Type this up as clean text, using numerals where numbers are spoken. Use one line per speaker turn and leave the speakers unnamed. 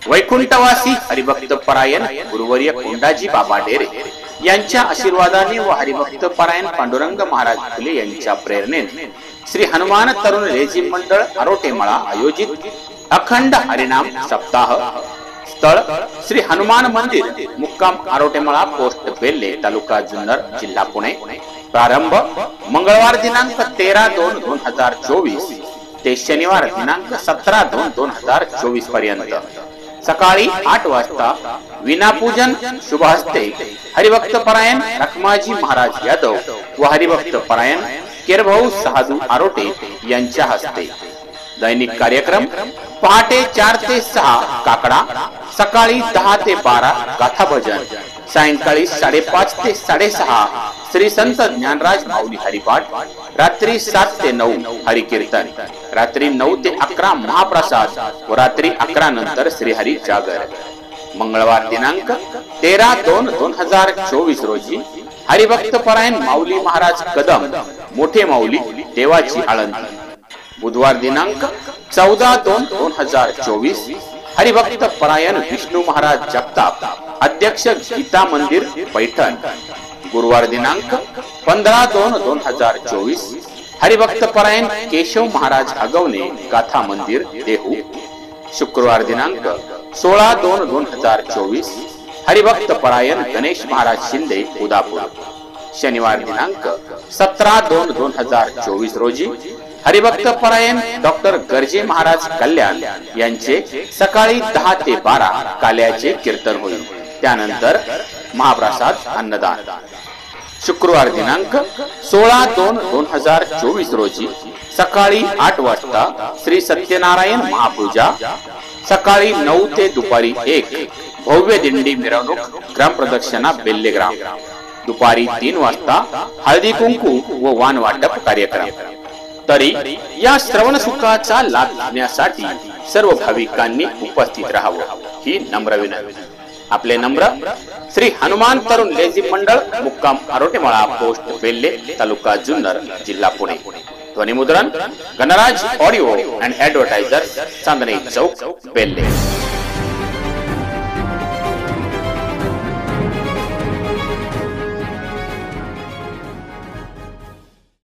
वैकुंठवासी हरिभक्त परायण गुरुवर्य कोंडाजी बाबा डेरे यांच्या आशीर्वादाने व हरिभक्त परायण पांडुरंग महाराज फुले यांच्या प्रेरणेने श्री हनुमान तरुण लेझिम मंडळ आरोटेमळा आयोजित अखंड हरिनाम सप्ताह, स्थळ श्री हनुमान मंदिर, मुक्काम आरोटेमळा, पोस्ट बेल्ले, तालुका जुन्नर, जिल्हा पुणे। प्रारंभ मंगळवार दिनांक 13/2/2024 ते शनिवार दिनांक 17/2/2024 पर्यंत सकाळी 8 वाजता विनापूजन शुभहस्ते हरिभक्त परायण रखमाजी महाराज यादव व हरिभक्त परायण केरभाऊ साधू आरोटे यांच्या हस्ते। दैनिक कार्यक्रम पहाटे 4 ते 6 काकडा, सकाळी 10 ते 12 गाथा भजन, सायंकाळी 5:30 ते 6:30 श्री संत ज्ञानराज माऊली हरिपाठ, रात्री 7 ते 9 हरिकीर्तन, रात्री 9 ते 11 महाप्रसाद व रात्री 11 नंतर श्रीहरी जागर। मंगळवार दिनांक 13/2/2024 रोजी हरिभक्त परायण माऊली महाराज कदम मोठे माऊली देवाची आळंदी। बुधवार दिनांक 14/2/2024 हरिभक्त परायण विष्णू महाराज जगताप अध्यक्ष गीता मंदिर पैठण। गुरुवार दिनांक 15/2/2024 हरिभक्त परायण केशव महाराज अगवणे गाथा मंदिर देहू। शुक्रवार दिनांक 16/2/2024 हरिभक्त परायण गणेश महाराज शिंदे उदापूर। शनिवार दिनांक 17/2/2024 रोजी हरिभक्त परायण डॉक्टर गर्जे महाराज कल्याण यांचे सकाळी 10 ते 12 काल्याचे कीर्तन होईल, त्यानंतर महाप्रसाद अन्नदान। शुक्रवार दिनांक 16/2/2024 रोजी सकाळी 8 वाजता श्री सत्यनारायण महापूजा, सकाळी 9 ते दुपारी 1 भव्य दिंडी मिरवणूक ग्राम प्रदक्षिणा बेल्लेग्राम, दुपारी 3 वाजता हळदी कुंकू व वाण वाटप कार्यक्रम। तरी या श्रवण सुखाचा लाभ घेण्यासाठी सर्व भाविकांनी उपस्थित राहावं ही नम्र विनंती। आपले नम्र श्री हनुमान तरुण लेझिम मंडळ, मुक्काम आरोटेमळा, पोस्ट बेल्ले, तालुका जुन्नर, जिल्हा पुणे। ध्वनिमुद्रण गणराज audio and advertiser, Chandni Chowk, बेल्ले।